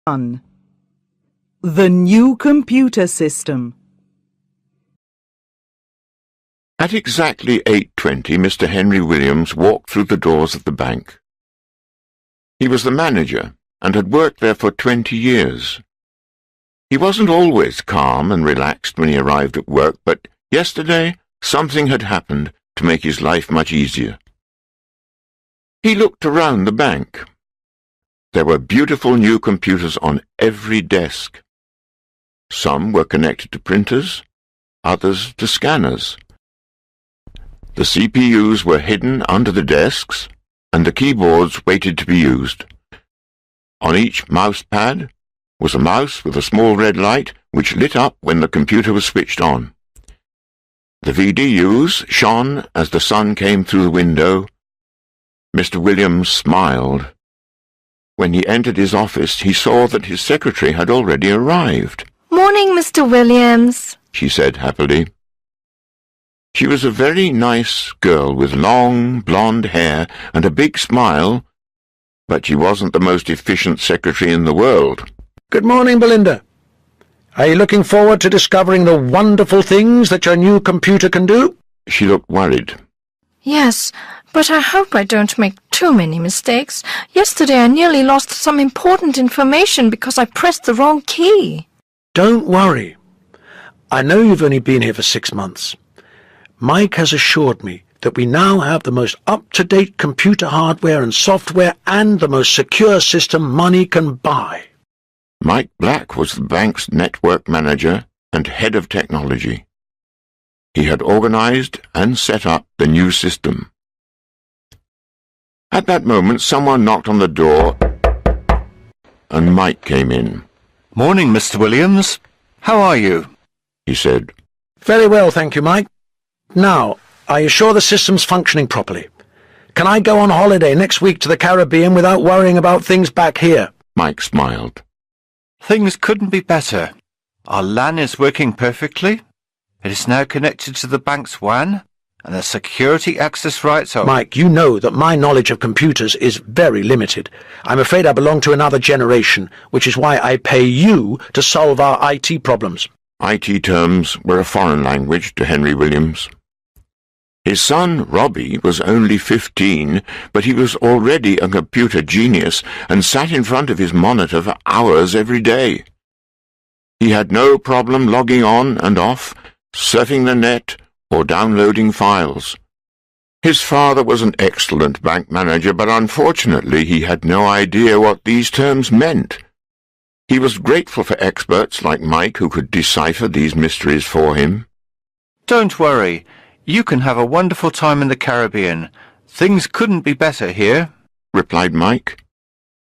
1. The new computer system. At exactly 8:20, Mr. Henry Williams walked through the doors of the bank. He was the manager and had worked there for 20 years. He wasn't always calm and relaxed when he arrived at work, but yesterday something had happened to make his life much easier. He looked around the bank. There were beautiful new computers on every desk. Some were connected to printers, others to scanners. The CPUs were hidden under the desks, and the keyboards waited to be used. On each mouse pad was a mouse with a small red light which lit up when the computer was switched on. The VDUs shone as the sun came through the window. Mr. Williams smiled. When he entered his office, he saw that his secretary had already arrived. "Morning, Mr. Williams," she said happily. She was a very nice girl with long, blonde hair and a big smile, but she wasn't the most efficient secretary in the world. Good morning, Belinda. Are you looking forward to discovering the wonderful things that your new computer can do? She looked worried. "Yes, but I hope I don't make too many mistakes. Yesterday I nearly lost some important information because I pressed the wrong key." Don't worry. I know you've only been here for 6 months. Mike has assured me that we now have the most up-to-date computer hardware and software and the most secure system money can buy. Mike Black was the bank's network manager and head of technology. He had organized and set up the new system. At that moment, someone knocked on the door, and Mike came in. "Morning, Mr. Williams. How are you?" he said. Very well, thank you, Mike. Now, are you sure the system's functioning properly? Can I go on holiday next week to the Caribbean without worrying about things back here? Mike smiled. "Things couldn't be better. Our LAN is working perfectly. It is now connected to the bank's WAN, and the security access rights are—" Mike, you know that my knowledge of computers is very limited. I'm afraid I belong to another generation, which is why I pay you to solve our IT problems. IT terms were a foreign language to Henry Williams. His son, Robbie, was only 15, but he was already a computer genius and sat in front of his monitor for hours every day. He had no problem logging on and off, surfing the net, or downloading files. His father was an excellent bank manager, but unfortunately he had no idea what these terms meant. He was grateful for experts like Mike who could decipher these mysteries for him. "Don't worry. You can have a wonderful time in the Caribbean. Things couldn't be better here," replied Mike.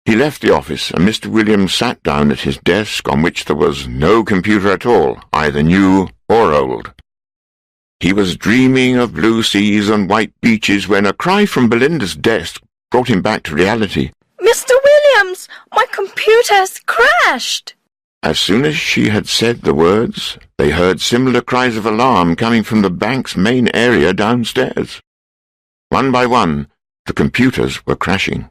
He left the office, and Mr. Williams sat down at his desk on which there was no computer at all, either new or old. He was dreaming of blue seas and white beaches when a cry from Belinda's desk brought him back to reality. "Mr. Williams, my computer has crashed!" As soon as she had said the words, they heard similar cries of alarm coming from the bank's main area downstairs. One by one, the computers were crashing.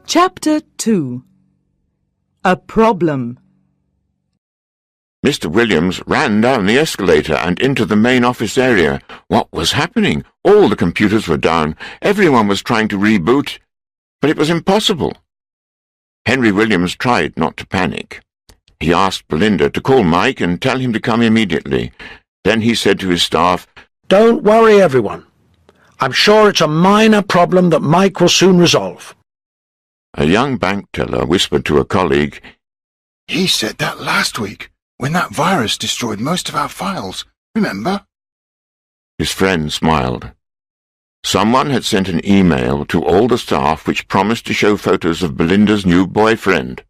Chapter 2. A problem. Mr. Williams ran down the escalator and into the main office area. What was happening? All the computers were down. Everyone was trying to reboot, but it was impossible. Henry Williams tried not to panic. He asked Belinda to call Mike and tell him to come immediately. Then he said to his staff, Don't worry, everyone. I'm sure it's a minor problem that Mike will soon resolve. A young bank teller whispered to a colleague, "He said that last week, when that virus destroyed most of our files. Remember?" His friend smiled. Someone had sent an email to all the staff which promised to show photos of Belinda's new boyfriend.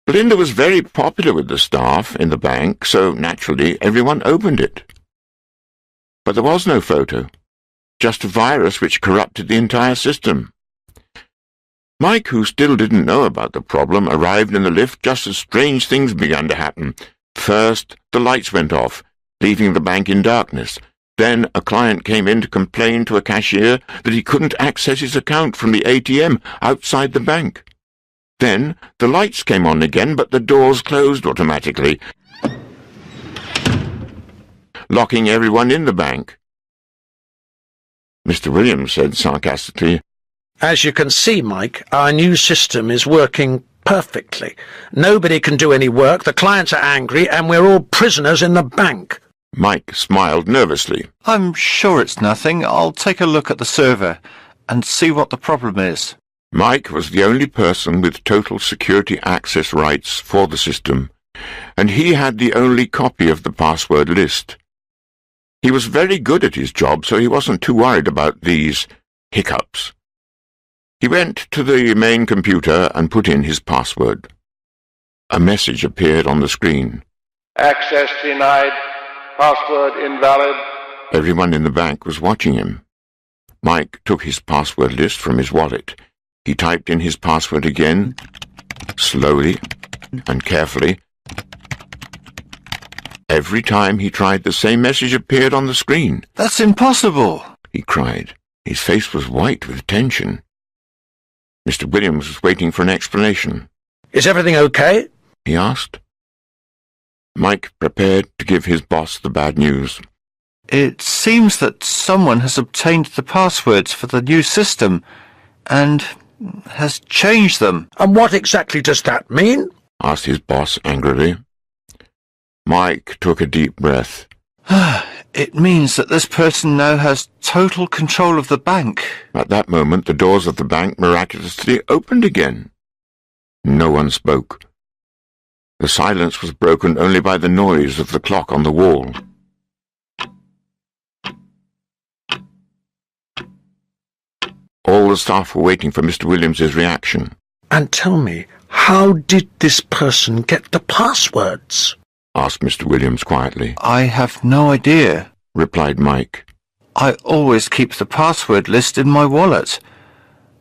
Belinda was very popular with the staff in the bank, so naturally everyone opened it. But there was no photo, just a virus which corrupted the entire system. Mike, who still didn't know about the problem, arrived in the lift just as strange things began to happen. First, the lights went off. leaving the bank in darkness. Then a client came in to complain to a cashier that he couldn't access his account from the ATM outside the bank. Then the lights came on again, but the doors closed automatically, locking everyone in the bank. Mr. Williams said sarcastically, As you can see, Mike, our new system is working perfectly. Nobody can do any work, the clients are angry, and we're all prisoners in the bank. Mike smiled nervously. I'm sure it's nothing. I'll take a look at the server and see what the problem is. Mike was the only person with total security access rights for the system, and he had the only copy of the password list. He was very good at his job, so he wasn't too worried about these hiccups. He went to the main computer and put in his password. A message appeared on the screen. Access denied. Password invalid. Everyone in the bank was watching him. Mike took his password list from his wallet. He typed in his password again, slowly and carefully. Every time he tried, the same message appeared on the screen. That's impossible, he cried. His face was white with tension. Mr. Williams was waiting for an explanation. Is everything okay? He asked. Mike prepared to give his boss the bad news. It seems that someone has obtained the passwords for the new system and has changed them. And what exactly does that mean? Asked his boss angrily. Mike took a deep breath. It means that this person now has total control of the bank. At that moment, the doors of the bank miraculously opened again. No one spoke. The silence was broken only by the noise of the clock on the wall. All the staff were waiting for Mr. Williams's reaction. And tell me, how did this person get the passwords? Asked Mr. Williams quietly. I have no idea, replied Mike. I always keep the password list in my wallet.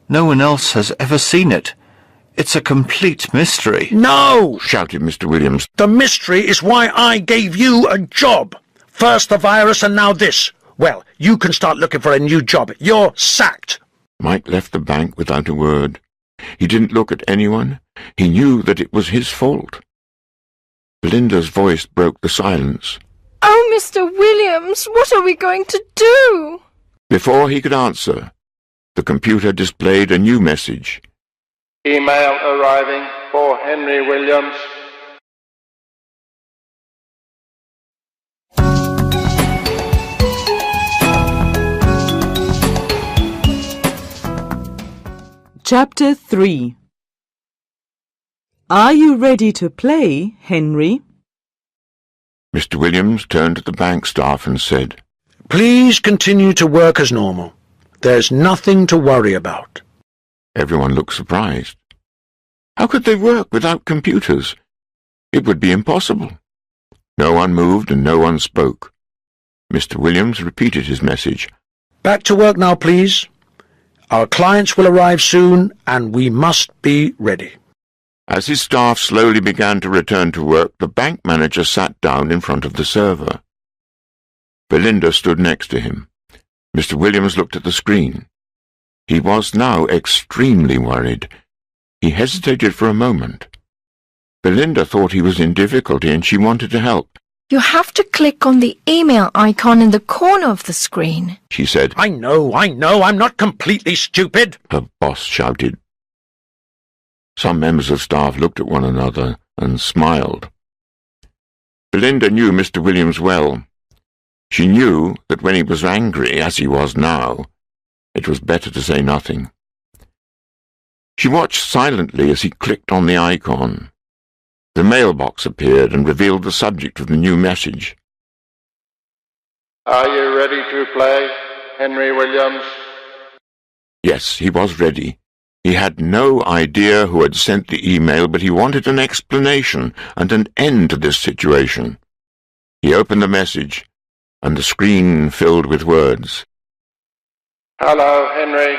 No one else has ever seen it. It's a complete mystery. No! Shouted Mr. Williams. The mystery is why I gave you a job. First the virus and now this. Well, you can start looking for a new job. You're sacked. Mike left the bank without a word. He didn't look at anyone. He knew that it was his fault. Belinda's voice broke the silence. Oh, Mr. Williams, what are we going to do? Before he could answer, the computer displayed a new message. Email arriving for Henry Williams. Chapter 3. Are you ready to play, Henry? Mr. Williams turned to the bank staff and said, Please continue to work as normal. There's nothing to worry about. Everyone looked surprised. How could they work without computers? It would be impossible. No one moved and no one spoke. Mr. Williams repeated his message. Back to work now, please. Our clients will arrive soon, and we must be ready. As his staff slowly began to return to work, the bank manager sat down in front of the server. Belinda stood next to him. Mr. Williams looked at the screen. He was now extremely worried. He hesitated for a moment. Belinda thought he was in difficulty and she wanted to help. You have to click on the email icon in the corner of the screen, she said. I know, I'm not completely stupid, her boss shouted. Some members of staff looked at one another and smiled. Belinda knew Mr. Williams well. She knew that when he was angry, as he was now, it was better to say nothing. She watched silently as he clicked on the icon. The mailbox appeared and revealed the subject of the new message. Are you ready to play, Henry Williams? Yes, he was ready. He had no idea who had sent the email, but he wanted an explanation and an end to this situation. He opened the message, and the screen filled with words. Hello, Henry.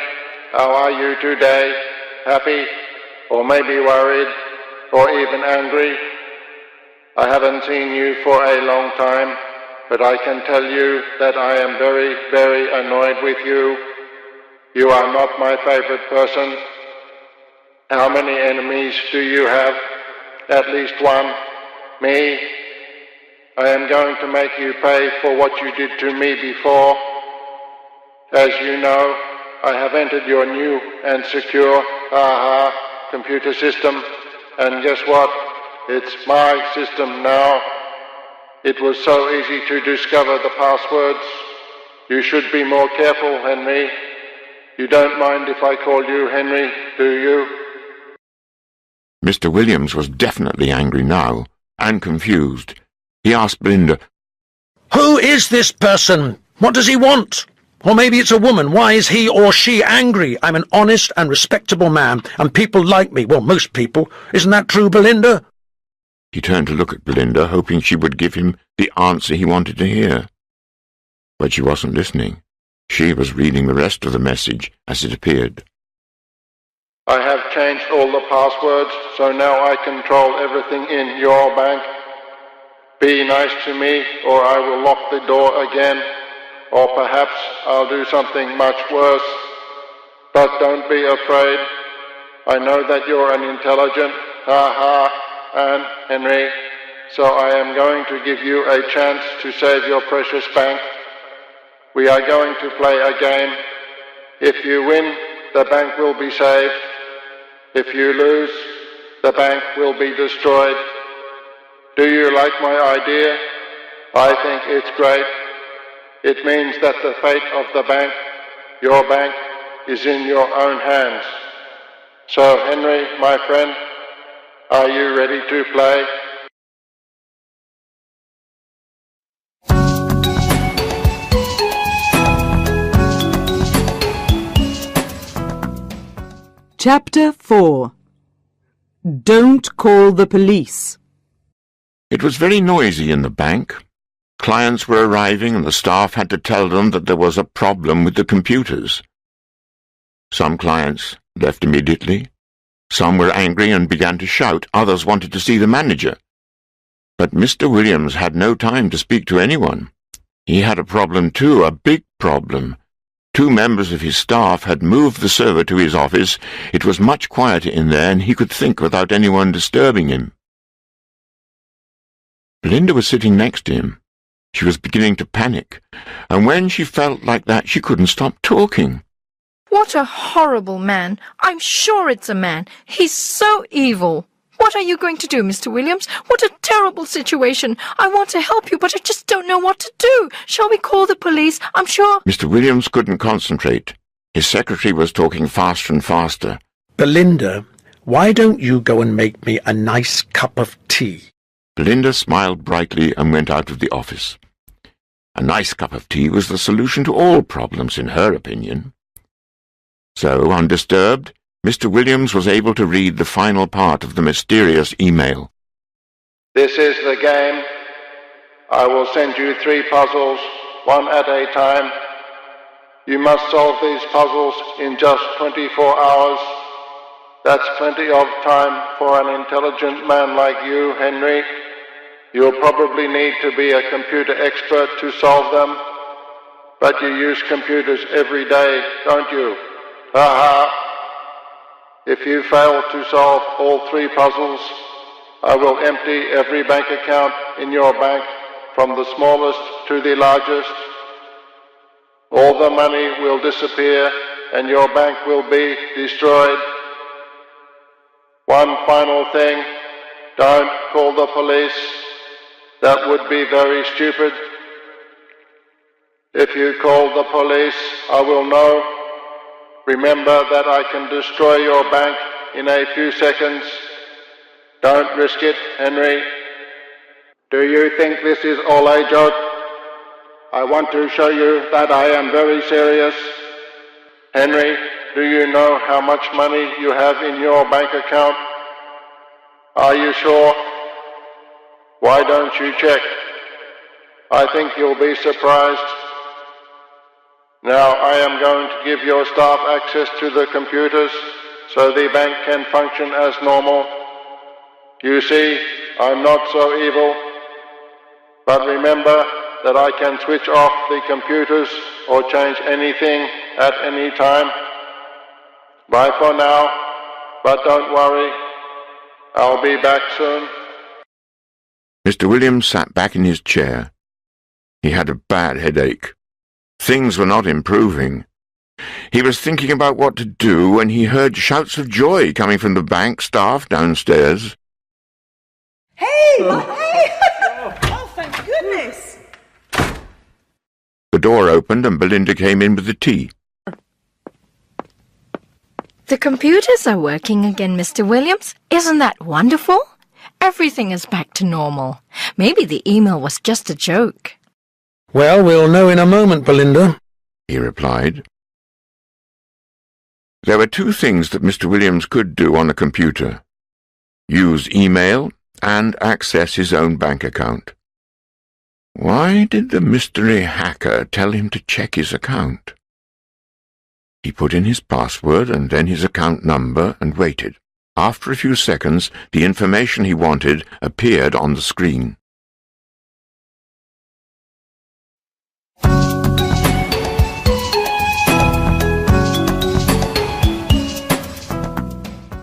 How are you today? Happy? Or maybe worried? Or even angry? I haven't seen you for a long time. but I can tell you that I am very, very annoyed with you. You are not my favorite person. How many enemies do you have? At least one. Me. I am going to make you pay for what you did to me before. As you know, I have entered your new and secure, computer system, and guess what? It's my system now. It was so easy to discover the passwords. You should be more careful, Henry. You don't mind if I call you Henry, do you? Mr. Williams was definitely angry now, and confused. He asked Belinda, Who is this person? What does he want? Or maybe it's a woman. Why is he or she angry? I'm an honest and respectable man, and people like me. Well, most people. Isn't that true, Belinda? He turned to look at Belinda, hoping she would give him the answer he wanted to hear. But she wasn't listening. She was reading the rest of the message as it appeared. I have changed all the passwords, so now I control everything in your bank. Be nice to me, or I will lock the door again. Or perhaps I'll do something much worse. But don't be afraid. I know that you're an intelligent, Anne, Henry, so I am going to give you a chance to save your precious bank. We are going to play a game. If you win, the bank will be saved. If you lose, the bank will be destroyed. Do you like my idea? I think it's great. It means that the fate of the bank, your bank, is in your own hands. So, Henry, my friend, are you ready to play? Chapter 4. Don't call the police. It was very noisy in the bank. Clients were arriving and the staff had to tell them that there was a problem with the computers. Some clients left immediately. Some were angry and began to shout. Others wanted to see the manager. But Mr. Williams had no time to speak to anyone. He had a problem too, a big problem. 2 members of his staff had moved the server to his office. It was much quieter in there and he could think without anyone disturbing him. Belinda was sitting next to him. She was beginning to panic, and when she felt like that, she couldn't stop talking. What a horrible man. I'm sure it's a man. He's so evil. What are you going to do, Mr. Williams? What a terrible situation. I want to help you, but I just don't know what to do. Shall we call the police? I'm sure— Mr. Williams couldn't concentrate. His secretary was talking faster and faster. Belinda, why don't you go and make me a nice cup of tea? Belinda smiled brightly and went out of the office. A nice cup of tea was the solution to all problems, in her opinion. So, undisturbed, Mr. Williams was able to read the final part of the mysterious email. This is the game. I will send you 3 puzzles, one at a time. You must solve these puzzles in just 24 hours. That's plenty of time for an intelligent man like you, Henry. You'll probably need to be a computer expert to solve them. But you use computers every day, don't you? If you fail to solve all 3 puzzles, I will empty every bank account in your bank, from the smallest to the largest. All the money will disappear and your bank will be destroyed. One final thing, don't call the police. That would be very stupid. If you call the police, I will know. Remember that I can destroy your bank in a few seconds. Don't risk it, Henry. Do you think this is all a joke? I want to show you that I am very serious. Henry, do you know how much money you have in your bank account? Are you sure? Why don't you check? I think you'll be surprised. Now I am going to give your staff access to the computers so the bank can function as normal. You see, I'm not so evil. But remember that I can switch off the computers or change anything at any time. Bye for now, but don't worry, I'll be back soon. Mr. Williams sat back in his chair. He had a bad headache. Things were not improving. He was thinking about what to do when he heard shouts of joy coming from the bank staff downstairs. Hey! Hey! Oh, thank goodness! The door opened and Belinda came in with the tea. The computers are working again, Mr. Williams. Isn't that wonderful? Everything is back to normal. Maybe the email was just a joke. Well, we'll know in a moment, Belinda, he replied. There were two things that Mr. Williams could do on a computer: use email and access his own bank account. Why did the mystery hacker tell him to check his account? He put in his password and then his account number and waited. After a few seconds, the information he wanted appeared on the screen.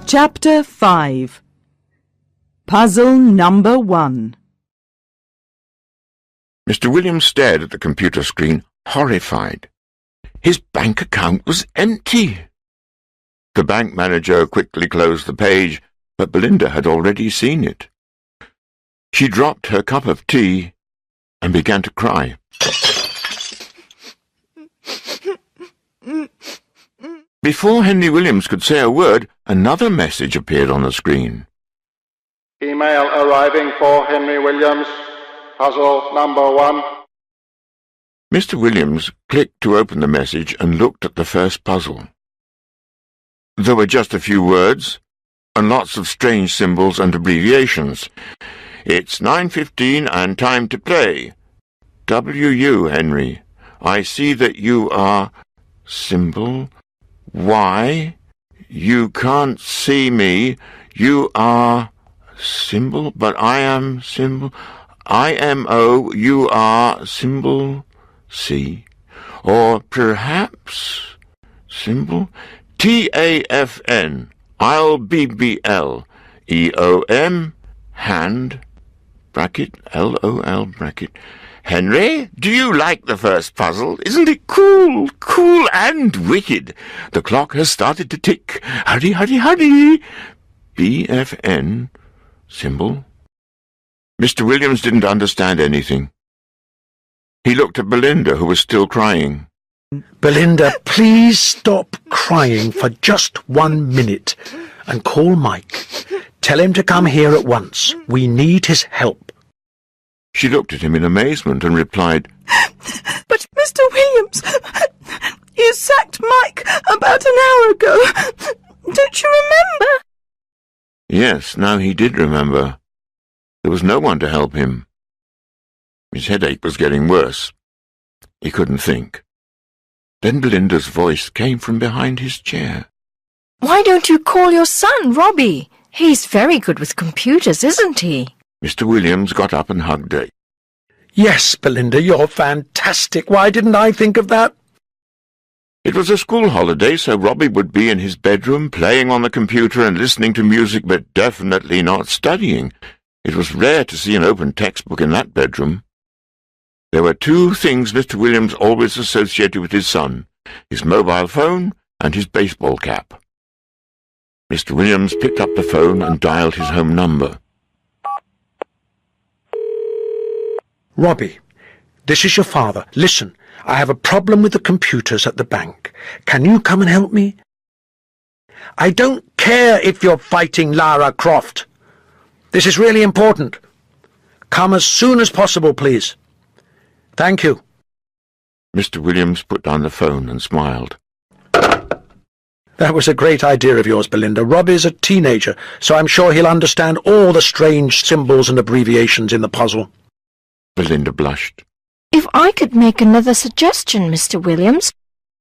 Chapter 5. Puzzle number 1. Mr. Williams stared at the computer screen, horrified. His bank account was empty. The bank manager quickly closed the page, but Belinda had already seen it. She dropped her cup of tea and began to cry. Before Henry Williams could say a word, another message appeared on the screen. Email arriving for Henry Williams. Puzzle number 1. Mr. Williams clicked to open the message and looked at the first puzzle. There were just a few words, and lots of strange symbols and abbreviations. It's 9:15 and time to play. W.U. Henry. I see that you are... symbol. Why? You can't see me. You are... symbol, but I am symbol. I-M-O, you are symbol. C. Or perhaps... symbol... T-A-F-N, I'll B-B-L, E-O-M, hand, bracket, L-O-L, bracket. Henry, do you like the first puzzle? Isn't it cool, cool and wicked? The clock has started to tick. Hurry, hurry, hurry. B-F-N, symbol. Mr. Williams didn't understand anything. He looked at Belinda, who was still crying. Belinda, please stop crying for just 1 minute and call Mike. Tell him to come here at once. We need his help. She looked at him in amazement and replied, But, Mr. Williams, you sacked Mike about an hour ago. Don't you remember? Yes, now he did remember. There was no one to help him. His headache was getting worse. He couldn't think. Then Belinda's voice came from behind his chair. Why don't you call your son, Robbie? He's very good with computers, isn't he? Mr. Williams got up and hugged her. Yes, Belinda, you're fantastic. Why didn't I think of that? It was a school holiday, so Robbie would be in his bedroom playing on the computer and listening to music, but definitely not studying. It was rare to see an open textbook in that bedroom. There were two things Mr. Williams always associated with his son, his mobile phone and his baseball cap. Mr. Williams picked up the phone and dialed his home number. Robbie, this is your father. Listen, I have a problem with the computers at the bank. Can you come and help me? I don't care if you're fighting Lara Croft. This is really important. Come as soon as possible, please. Thank you. Mr. Williams put down the phone and smiled. That was a great idea of yours, Belinda. Robbie's a teenager, so I'm sure he'll understand all the strange symbols and abbreviations in the puzzle. Belinda blushed. If I could make another suggestion, Mr. Williams,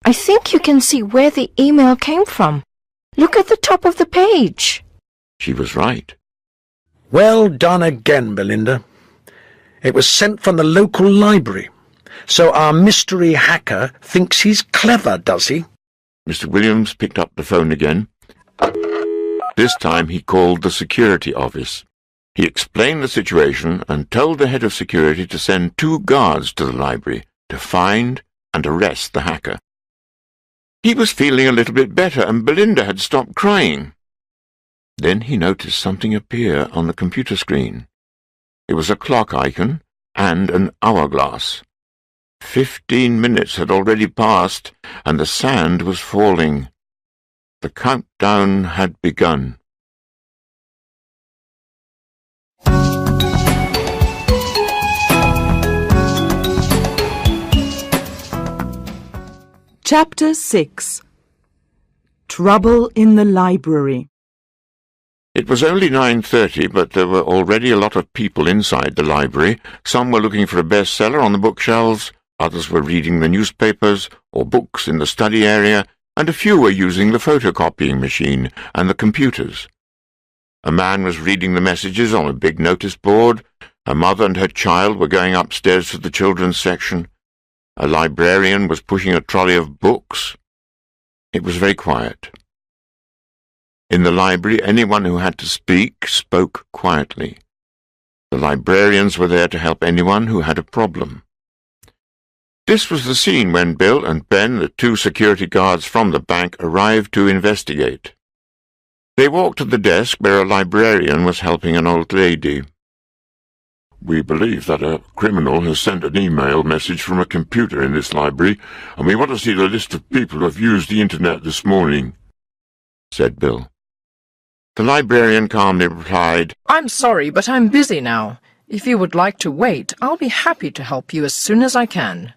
I think you can see where the email came from. Look at the top of the page. She was right. Well done again, Belinda. It was sent from the local library. So our mystery hacker thinks he's clever, does he? Mr. Williams picked up the phone again. This time he called the security office. He explained the situation and told the head of security to send 2 guards to the library to find and arrest the hacker. He was feeling a little bit better, and Belinda had stopped crying. Then he noticed something appear on the computer screen. It was a clock icon and an hourglass. 15 minutes had already passed, and the sand was falling. The countdown had begun. Chapter 6. Trouble in the Library. It was only 9:30, but there were already a lot of people inside the library. Some were looking for a bestseller on the bookshelves, others were reading the newspapers or books in the study area, and a few were using the photocopying machine and the computers. A man was reading the messages on a big notice board. A mother and her child were going upstairs to the children's section. A librarian was pushing a trolley of books. It was very quiet. In the library, anyone who had to speak spoke quietly. The librarians were there to help anyone who had a problem. This was the scene when Bill and Ben, the 2 security guards from the bank, arrived to investigate. They walked to the desk where a librarian was helping an old lady. "We believe that a criminal has sent an email message from a computer in this library, and we want to see the list of people who have used the internet this morning," said Bill. The librarian calmly replied, I'm sorry, but I'm busy now. If you would like to wait, I'll be happy to help you as soon as I can.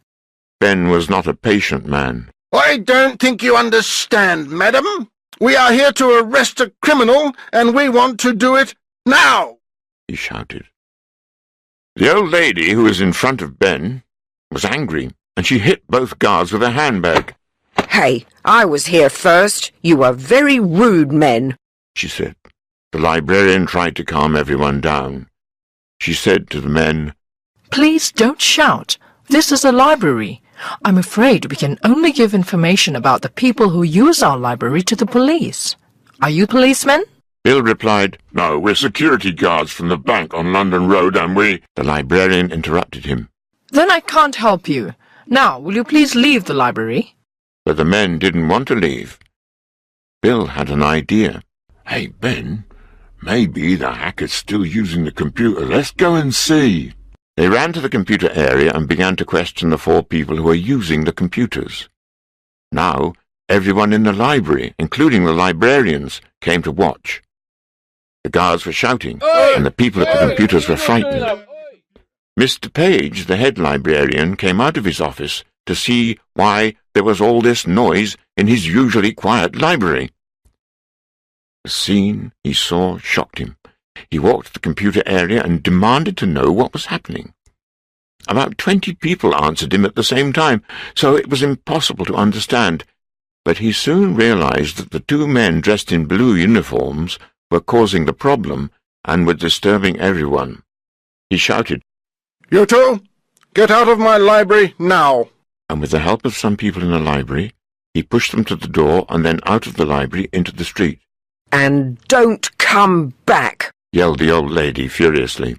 Ben was not a patient man. I don't think you understand, madam. We are here to arrest a criminal, and we want to do it now, he shouted. The old lady, who was in front of Ben, was angry, and she hit both guards with a handbag. Hey, I was here first. You are very rude men, she said. The librarian tried to calm everyone down. She said to the men, Please don't shout. This is a library. I'm afraid we can only give information about the people who use our library to the police. Are you policemen? Bill replied, No, we're security guards from the bank on London Road, and we... The librarian interrupted him. Then I can't help you. Now, will you please leave the library? But the men didn't want to leave. Bill had an idea. Hey, Ben, maybe the hacker's still using the computer. Let's go and see. They ran to the computer area and began to question the 4 people who were using the computers. Now, everyone in the library, including the librarians, came to watch. The guards were shouting, and the people at the computers were frightened. Mr. Page, the head librarian, came out of his office to see why there was all this noise in his usually quiet library. The scene he saw shocked him. He walked to the computer area and demanded to know what was happening. About 20 people answered him at the same time, so it was impossible to understand. But he soon realized that the 2 men dressed in blue uniforms were causing the problem and were disturbing everyone. He shouted, You 2, get out of my library now. And with the help of some people in the library, he pushed them to the door and then out of the library into the street. and don't come back, yelled the old lady furiously.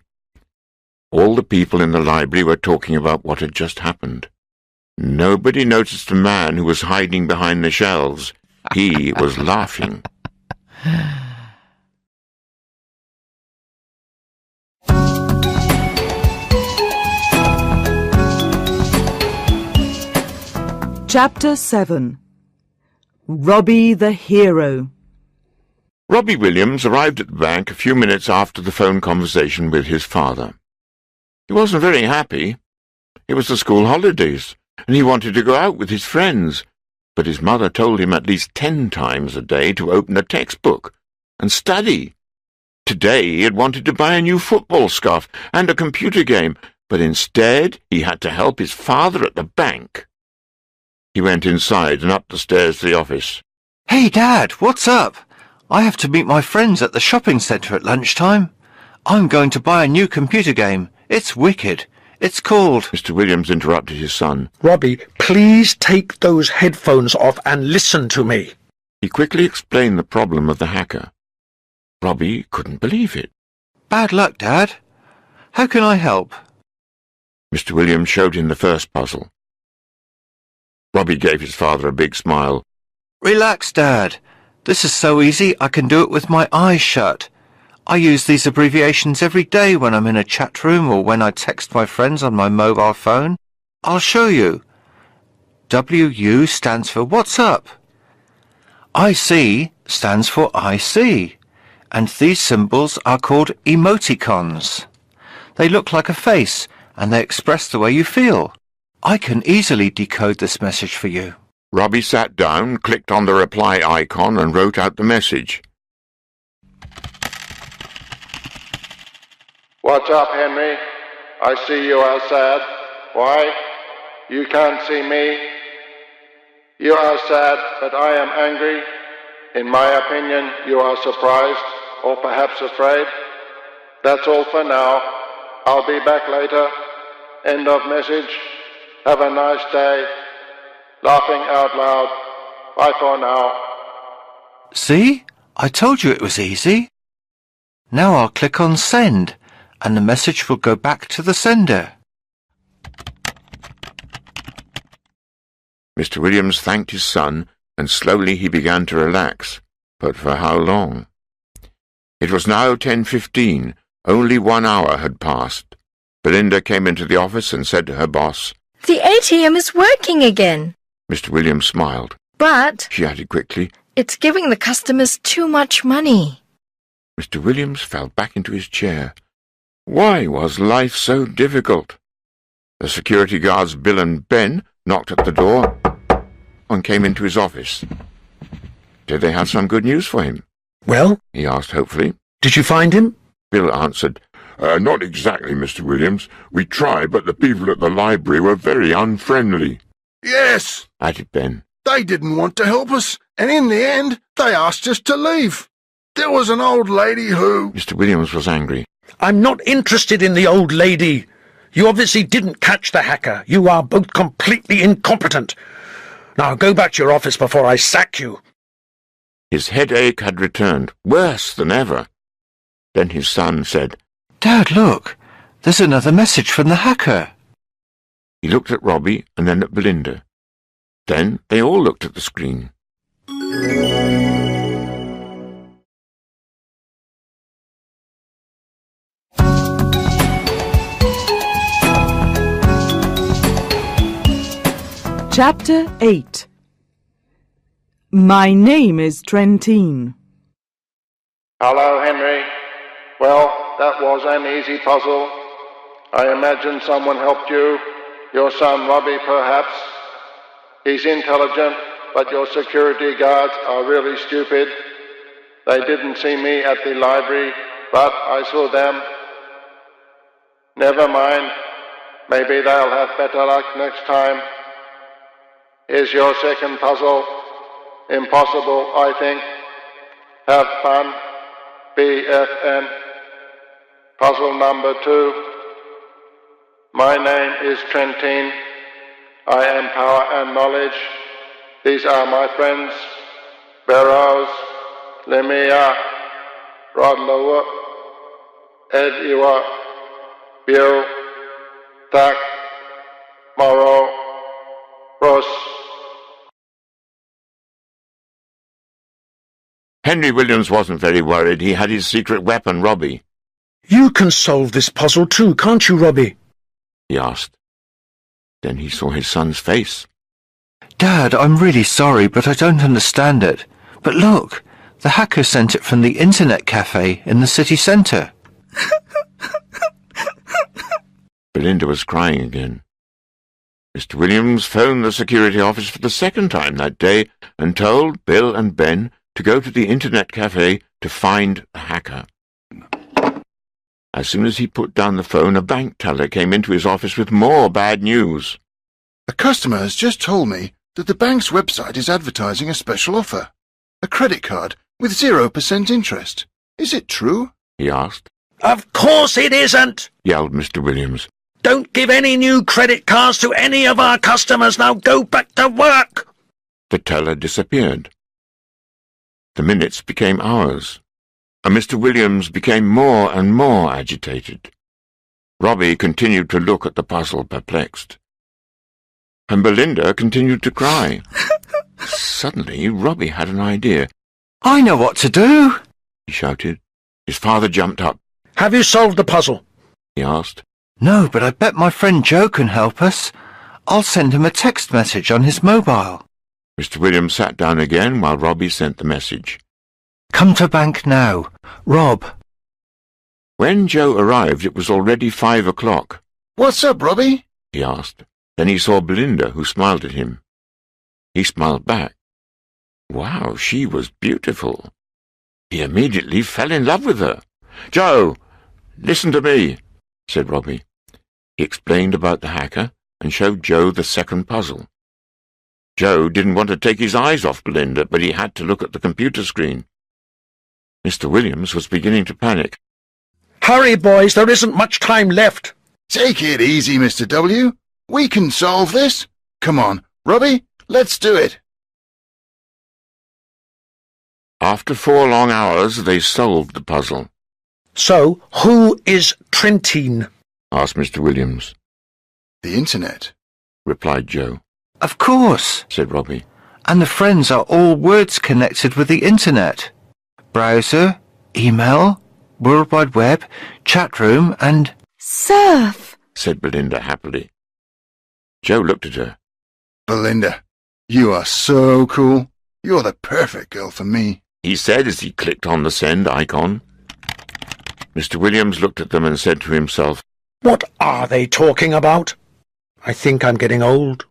All the people in the library were talking about what had just happened. Nobody noticed the man who was hiding behind the shelves. He was laughing. Chapter 7. Robbie the Hero. Robbie Williams arrived at the bank a few minutes after the phone conversation with his father. He wasn't very happy. It was the school holidays, and he wanted to go out with his friends, but his mother told him at least 10 times a day to open a textbook and study. Today he had wanted to buy a new football scarf and a computer game, but instead he had to help his father at the bank. He went inside and up the stairs to the office. Hey, Dad, what's up? I have to meet my friends at the shopping centre at lunchtime. I'm going to buy a new computer game. It's wicked. It's called—" Mr. Williams interrupted his son. Robbie, please take those headphones off and listen to me. He quickly explained the problem of the hacker. Robbie couldn't believe it. "Bad luck, Dad. How can I help?" Mr. Williams showed him the first puzzle. Robbie gave his father a big smile. "Relax, Dad. This is so easy I can do it with my eyes shut. I use these abbreviations every day when I'm in a chat room or when I text my friends on my mobile phone. I'll show you. WU stands for What's Up. IC stands for I see. And these symbols are called emoticons. They look like a face and they express the way you feel. I can easily decode this message for you." Robbie sat down, clicked on the reply icon and wrote out the message. What's up, Henry? I see you are sad. Why? You can't see me. You are sad, but I am angry. In my opinion, you are surprised, or perhaps afraid. That's all for now. I'll be back later. End of message. Have a nice day. Laughing out loud. Bye for now. See? I told you it was easy. Now I'll click on Send, and the message will go back to the sender. Mr. Williams thanked his son, and slowly he began to relax. But for how long? It was now 10:15. Only 1 hour had passed. Belinda came into the office and said to her boss, The ATM is working again. Mr. Williams smiled. But She added quickly, it's giving the customers too much money. Mr. Williams fell back into his chair. Why was life so difficult? The security guards Bill and Ben knocked at the door and came into his office. Did they have some good news for him? Well, He asked hopefully. did you find him? Bill answered, Not exactly, Mr. Williams. We tried, but the people at the library were very unfriendly. Yes, Added Ben. they didn't want to help us, and in the end, they asked us to leave. There was an old lady who— Mr. Williams was angry. I'm not interested in the old lady. You obviously didn't catch the hacker. You are both completely incompetent. Now go back to your office before I sack you. His headache had returned, worse than ever. Then his son said, Dad, look. There's another message from the hacker. He looked at Robbie and then at Belinda. Then they all looked at the screen. Chapter 8. My name is Trentine. Hello, Henry. Well, that was an easy puzzle. I imagine someone helped you. Your son Robbie, perhaps. He's intelligent, but your security guards are really stupid. They didn't see me at the library, but I saw them. Never mind. Maybe they'll have better luck next time. Here's your second puzzle. Impossible, I think. Have fun. BFN. Puzzle number 2. My name is Trentine. I am power and knowledge. These are my friends. Barrows, Lemia, Rodlower, Ediwa, Bill, Tak, Morrow, Ross. Henry Williams wasn't very worried. He had his secret weapon, Robbie. You can solve this puzzle too, can't you, Robbie? He asked. Then he saw his son's face. Dad, I'm really sorry, but I don't understand it. But look, the hacker sent it from the internet cafe in the city centre. Belinda was crying again. Mr. Williams phoned the security office for the second time that day and told Bill and Ben to go to the internet cafe to find the hacker. As soon as he put down the phone, a bank teller came into his office with more bad news. A customer has just told me that the bank's website is advertising a special offer. A credit card with 0% interest. Is it true? He asked. Of course it isn't! yelled Mr. Williams. Don't give any new credit cards to any of our customers. Now go back to work! The teller disappeared. The minutes became hours, and Mr. Williams became more and more agitated. Robbie continued to look at the puzzle, perplexed. And Belinda continued to cry. Suddenly, Robbie had an idea. I know what to do, He shouted. His father jumped up. Have you solved the puzzle? He asked. No, but I bet my friend Joe can help us. I'll send him a text message on his mobile. Mr. Williams sat down again while Robbie sent the message. Come to bank now. Rob. When Joe arrived, it was already 5 o'clock. What's up, Robbie? He asked. Then he saw Belinda, who smiled at him. He smiled back. Wow, she was beautiful. He immediately fell in love with her. Joe, listen to me, said Robbie. He explained about the hacker and showed Joe the second puzzle. Joe didn't want to take his eyes off Belinda, but he had to look at the computer screen. Mr. Williams was beginning to panic. Hurry, boys, there isn't much time left. Take it easy, Mr. W. We can solve this. Come on, Robbie, let's do it. After 4 long hours, they solved the puzzle. So, who is Trentine? Asked Mr. Williams. The Internet, Replied Joe. Of course. Said Robbie. And the friends are all words connected with the Internet. Browser, email, World Wide Web, chat room, and... Surf, Said Belinda happily. Joe looked at her. Belinda, you are so cool. You're the perfect girl for me. He said as he clicked on the send icon. Mr. Williams looked at them and said to himself, What are they talking about? I think I'm getting old.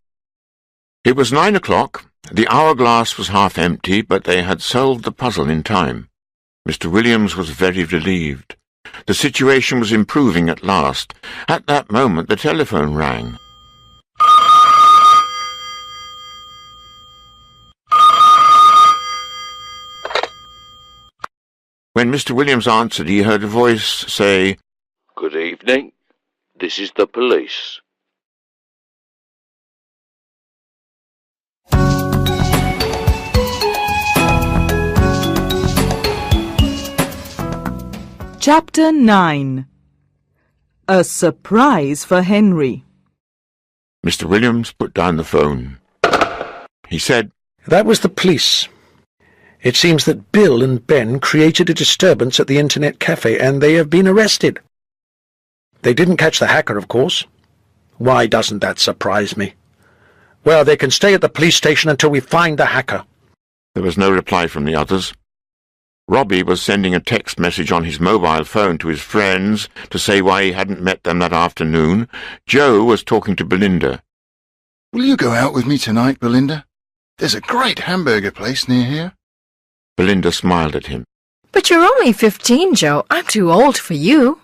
It was 9 o'clock. The hourglass was half empty, but they had solved the puzzle in time. Mr. Williams was very relieved. The situation was improving at last. At that moment, the telephone rang. When Mr. Williams answered, he heard a voice say, Good evening. This is the police. Chapter 9. A surprise for Henry. Mr. Williams put down the phone. He said, That was the police. It seems that Bill and Ben created a disturbance at the Internet Cafe and they have been arrested. They didn't catch the hacker, of course. Why doesn't that surprise me? Well, they can stay at the police station until we find the hacker. There was no reply from the others. Robbie was sending a text message on his mobile phone to his friends to say why he hadn't met them that afternoon. Joe was talking to Belinda. Will you go out with me tonight, Belinda? There's a great hamburger place near here. Belinda smiled at him. But you're only 15, Joe. I'm too old for you.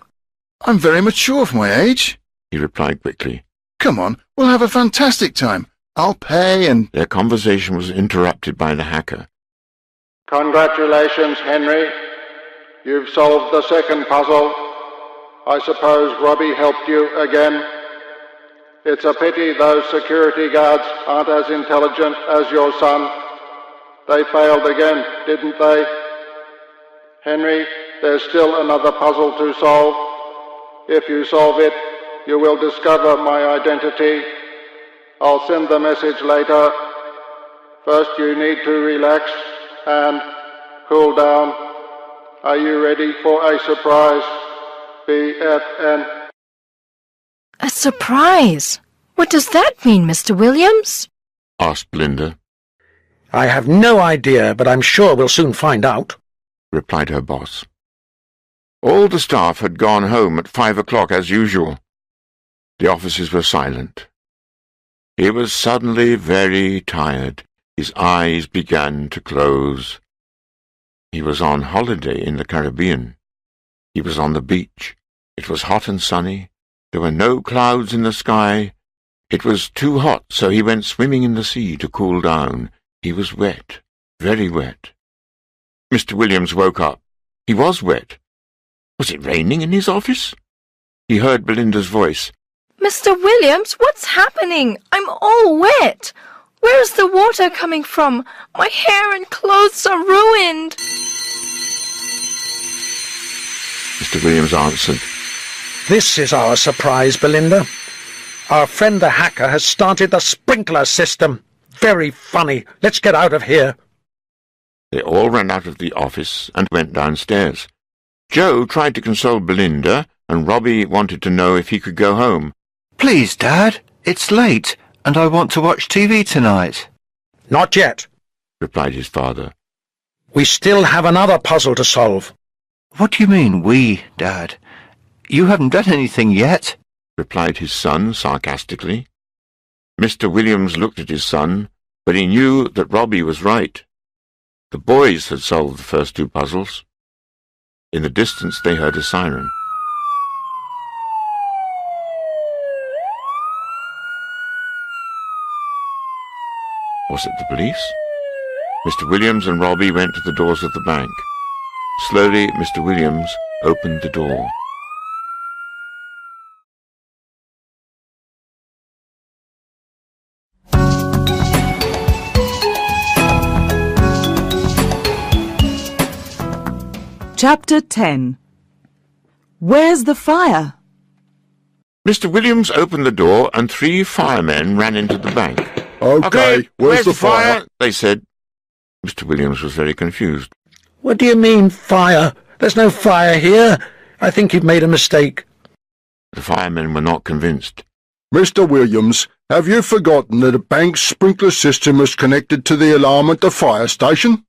I'm very mature for my age, He replied quickly. Come on, we'll have a fantastic time. I'll pay and... Their conversation was interrupted by the hacker. Congratulations, Henry. You've solved the second puzzle. I suppose Robbie helped you again. It's a pity those security guards aren't as intelligent as your son. They failed again, didn't they? Henry, there's still another puzzle to solve. If you solve it, you will discover my identity. I'll send the message later. First you need to relax and cool down. Are you ready for a surprise? BFN. A surprise? What does that mean, Mr. Williams? Asked Belinda. I have no idea, but I'm sure we'll soon find out, Replied her boss. All the staff had gone home at 5 o'clock as usual. The offices were silent. He was suddenly very tired. His eyes began to close. He was on holiday in the Caribbean. He was on the beach. It was hot and sunny. There were no clouds in the sky. It was too hot, so he went swimming in the sea to cool down. He was wet, very wet. Mr. Williams woke up. He was wet. Was it raining in his office? He heard Belinda's voice. Mr. Williams, what's happening? I'm all wet. Where's the water coming from? My hair and clothes are ruined. Mr. Williams answered. This is our surprise, Belinda. Our friend the hacker has started the sprinkler system. Very funny. Let's get out of here. They all ran out of the office and went downstairs. Joe tried to console Belinda, and Robbie wanted to know if he could go home. Please, Dad, it's late, and I want to watch TV tonight. Not yet, replied his father. We still have another puzzle to solve. What do you mean, we, Dad? You haven't done anything yet, replied his son sarcastically. Mr. Williams looked at his son, but he knew that Robbie was right. The boys had solved the first two puzzles. In the distance they heard a siren. Was it the police? Mr. Williams and Robbie went to the doors of the bank. Slowly, Mr. Williams opened the door. Chapter 10. Where's the fire? Mr. Williams opened the door and 3 firemen ran into the bank. Okay, where's the fire? They said. Mr. Williams was very confused. What do you mean, fire? There's no fire here. I think you've made a mistake. The firemen were not convinced. Mr. Williams, have you forgotten that a bank's sprinkler system is connected to the alarm at the fire station?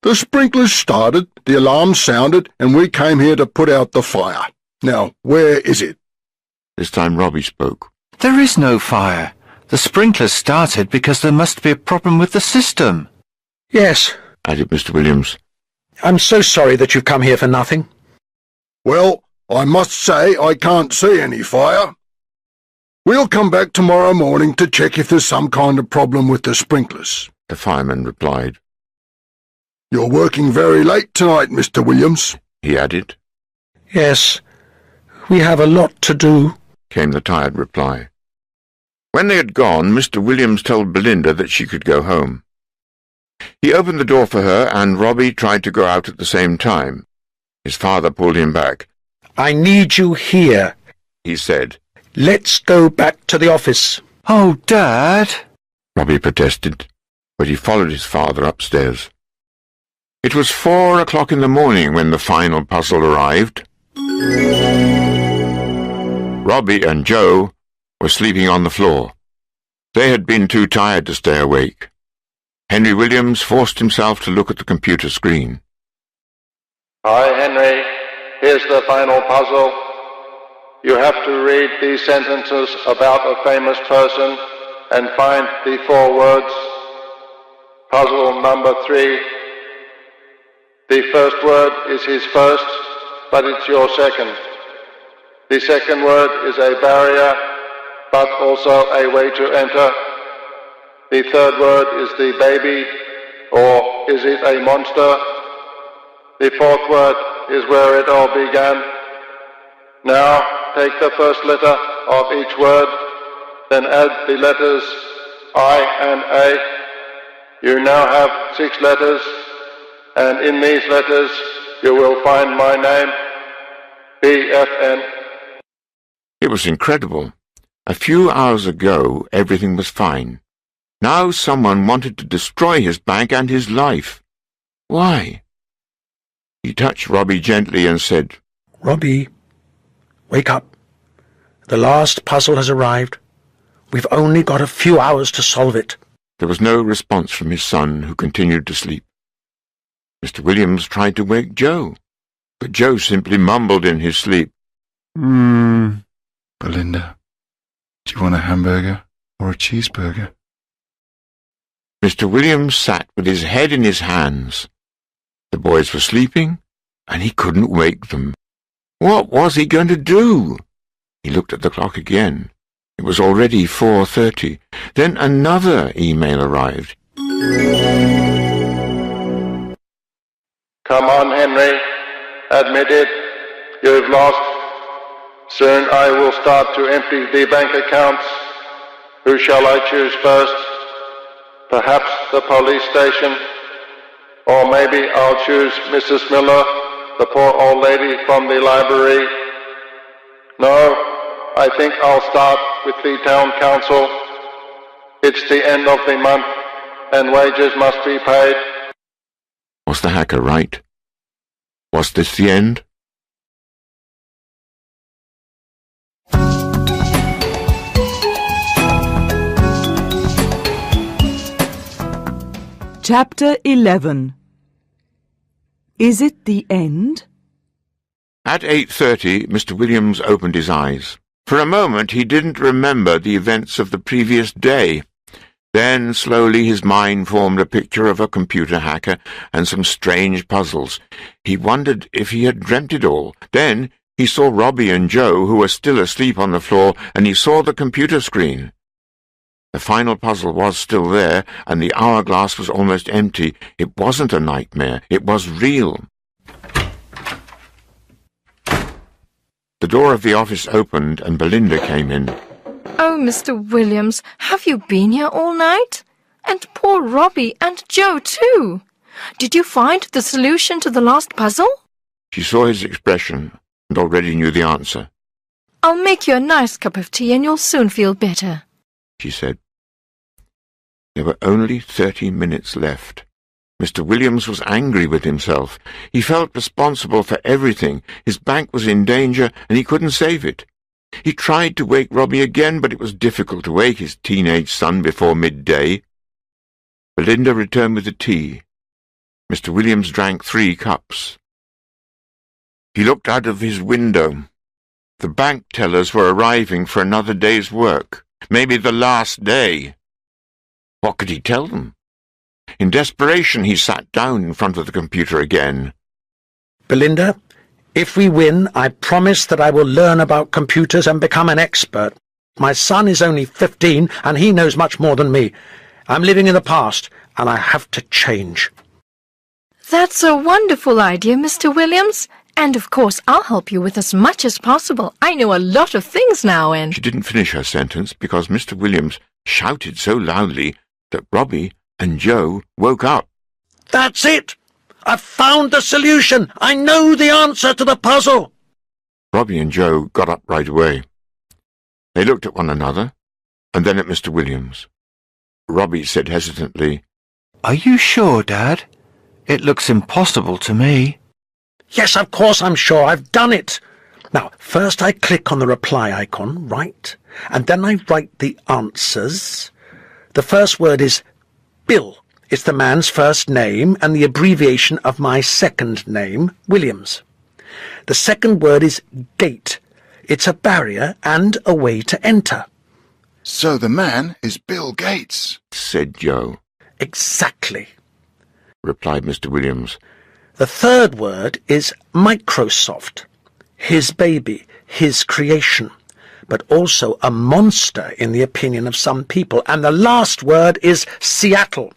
The sprinklers started, the alarm sounded, and we came here to put out the fire. Now, where is it? This time Robbie spoke. There is no fire. The sprinklers started because there must be a problem with the system. Yes, added Mr. Williams. I'm so sorry that you've come here for nothing. Well, I must say I can't see any fire. We'll come back tomorrow morning to check if there's some kind of problem with the sprinklers. The fireman replied. You're working very late tonight, Mr. Williams, he added. Yes, we have a lot to do, came the tired reply. When they had gone, Mr. Williams told Belinda that she could go home. He opened the door for her, and Robbie tried to go out at the same time. His father pulled him back. I need you here, he said. Let's go back to the office. Oh, Dad! Robbie protested, but he followed his father upstairs. It was 4 o'clock in the morning when the final puzzle arrived. Robbie and Joe were sleeping on the floor. They had been too tired to stay awake. Henry Williams forced himself to look at the computer screen. Hi, Henry. Here's the final puzzle. You have to read these sentences about a famous person and find the 4 words. Puzzle number 3. The first word is his first, but it's your second. The second word is a barrier, but also a way to enter. The third word is the baby, or is it a monster? The fourth word is where it all began. Now take the first letter of each word, then add the letters I and A. You now have 6 letters, and in these letters you will find my name, BFN. It was incredible. A few hours ago, everything was fine. Now someone wanted to destroy his bank and his life. Why? He touched Robbie gently and said, Robbie, wake up. The last puzzle has arrived. We've only got a few hours to solve it. There was no response from his son, who continued to sleep. Mr. Williams tried to wake Joe, but Joe simply mumbled in his sleep. Belinda, do you want a hamburger or a cheeseburger? Mr. Williams sat with his head in his hands. The boys were sleeping, and he couldn't wake them. What was he going to do? He looked at the clock again. It was already 4:30. Then another email arrived. Come on, Henry. Admit it. you've lost. Soon I will start to empty the bank accounts. Who shall I choose first? Perhaps the police station? Or maybe I'll choose Mrs. Miller, the poor old lady from the library. No, I think I'll start with the town council. It's the end of the month, and wages must be paid. Was the hacker right? Was this the end? Chapter 11. Is it the end? At 8:30, Mr. Williams opened his eyes. For a moment he didn't remember the events of the previous day. Then, slowly, his mind formed a picture of a computer hacker and some strange puzzles. He wondered if he had dreamt it all. Then he saw Robbie and Joe, who were still asleep on the floor, and he saw the computer screen. The final puzzle was still there, and the hourglass was almost empty. It wasn't a nightmare. It was real. The door of the office opened, and Belinda came in. Oh, Mr. Williams, have you been here all night? And poor Robbie and Joe, too. Did you find the solution to the last puzzle? She saw his expression and already knew the answer. I'll make you a nice cup of tea and you'll soon feel better, she said. There were only 30 minutes left. Mr. Williams was angry with himself. He felt responsible for everything. His bank was in danger, and he couldn't save it. He tried to wake Robbie again, but it was difficult to wake his teenage son before midday. Belinda returned with the tea. Mr. Williams drank 3 cups. He looked out of his window. The bank tellers were arriving for another day's work, maybe the last day. What could he tell them? In desperation, he sat down in front of the computer again. Belinda, if we win, I promise that I will learn about computers and become an expert. My son is only 15, and he knows much more than me. I'm living in the past, and I have to change. That's a wonderful idea, Mr. Williams. And of course, I'll help you with as much as possible. I know a lot of things now, and... She didn't finish her sentence because Mr. Williams shouted so loudly that Robbie and Joe woke up. That's it! I've found the solution! I know the answer to the puzzle! Robbie and Joe got up right away. They looked at one another, and then at Mr. Williams. Robbie said hesitantly, "Are you sure, Dad? It looks impossible to me." Yes, of course I'm sure. I've done it. Now, first I click on the reply icon, right, and then I write the answers. The first word is Bill. It's the man's first name and the abbreviation of my second name, Williams. The second word is gate. It's a barrier and a way to enter. So the man is Bill Gates, said Joe. Exactly, replied Mr. Williams. The third word is Microsoft. His baby, his creation, but also a monster in the opinion of some people. And the last word is Seattle.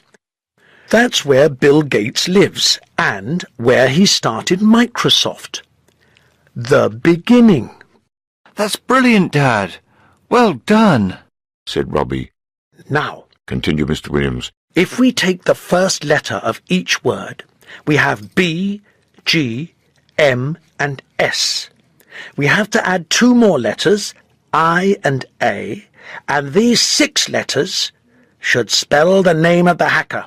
That's where Bill Gates lives and where he started Microsoft. The beginning. That's brilliant, Dad. Well done, said Robbie. Now, continued Mr. Williams, if we take the first letter of each word, we have B, G, M, and S. We have to add 2 more letters, I and A, and these 6 letters should spell the name of the hacker.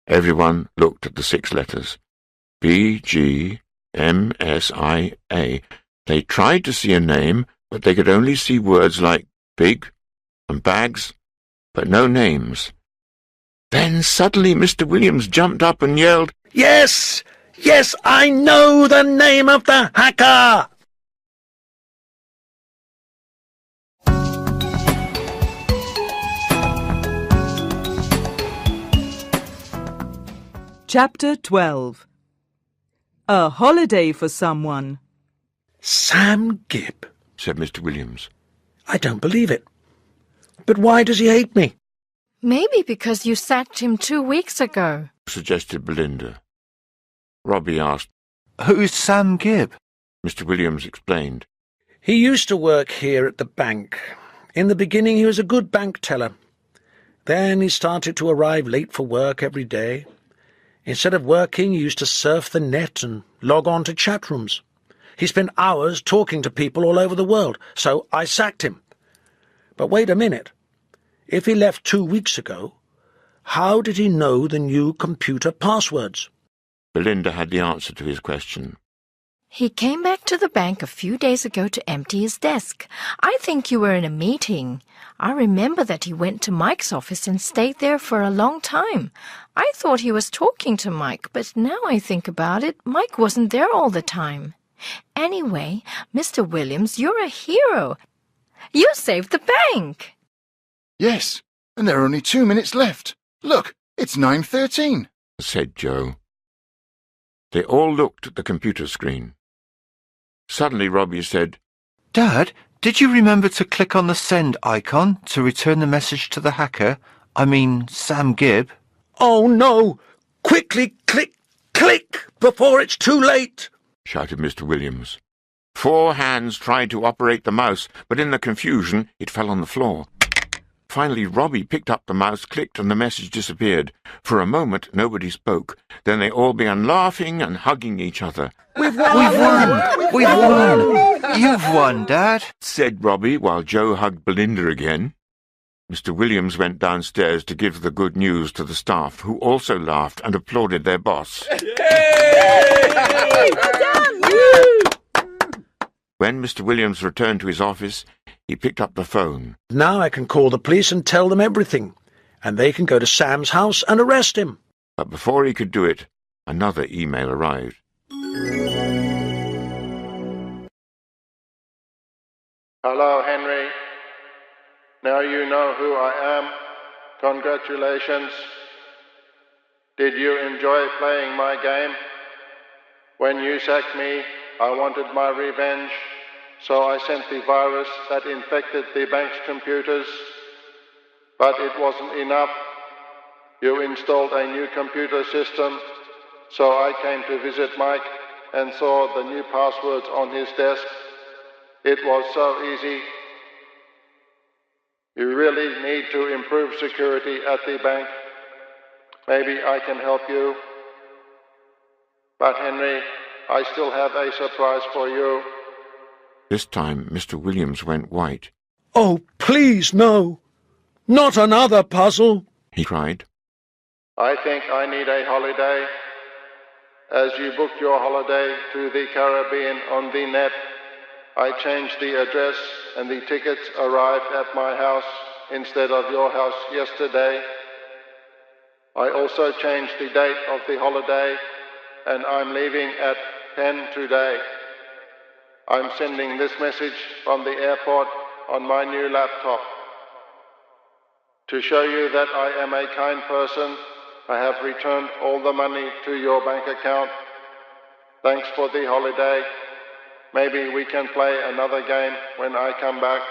Everyone looked at the 6 letters. B, G, M, S, I, A. They tried to see a name, but they could only see words like big and bags, but no names. Then suddenly Mr. Williams jumped up and yelled, Yes! Yes, I know the name of the hacker! Chapter 12. A holiday for someone. Sam Gibb, said Mr. Williams. I don't believe it. But why does he hate me? Maybe because you sacked him 2 weeks ago, suggested Belinda. Robbie asked, "Who's Sam Gibb?" Mr. Williams explained. He used to work here at the bank. In the beginning he was a good bank teller. Then he started to arrive late for work every day. Instead of working, he used to surf the net and log on to chat rooms. He spent hours talking to people all over the world, so I sacked him. But wait a minute. If he left 2 weeks ago, how did he know the new computer passwords? Belinda had the answer to his question. He came back to the bank a few days ago to empty his desk. I think you were in a meeting. I remember that he went to Mike's office and stayed there for a long time. I thought he was talking to Mike, but now I think about it, Mike wasn't there all the time. Anyway, Mr. Williams, you're a hero. You saved the bank. Yes, and there are only 2 minutes left. Look, it's 9:13, said Joe. They all looked at the computer screen. Suddenly Robbie said, Dad, did you remember to click on the send icon to return the message to the hacker? I mean, Sam Gibb. Oh, no! Quickly click, click, before it's too late! shouted Mr. Williams. 4 hands tried to operate the mouse, but in the confusion it fell on the floor. Finally, Robbie picked up the mouse, clicked, and the message disappeared. For a moment, nobody spoke. Then they all began laughing and hugging each other. We've won! We've won! You've won, Dad, said Robbie, while Joe hugged Belinda again. Mr. Williams went downstairs to give the good news to the staff, who also laughed and applauded their boss. When Mr. Williams returned to his office, he picked up the phone. Now I can call the police and tell them everything, and they can go to Sam's house and arrest him. But before he could do it, another email arrived. Hello, Henry. Now you know who I am. Congratulations. Did you enjoy playing my game? When you sacked me, I wanted my revenge, so I sent the virus that infected the bank's computers. But it wasn't enough. You installed a new computer system, so I came to visit Mike and saw the new passwords on his desk. It was so easy. You really need to improve security at the bank. Maybe I can help you. But Henry, I still have a surprise for you. This time Mr. Williams went white. Oh, please, no. Not another puzzle, he cried. I think I need a holiday. As you booked your holiday to the Caribbean on the net, I changed the address and the tickets arrived at my house instead of your house yesterday. I also changed the date of the holiday and I'm leaving at 10 today. I'm sending this message from the airport on my new laptop. To show you that I am a kind person, I have returned all the money to your bank account. Thanks for the holiday. Maybe we can play another game when I come back.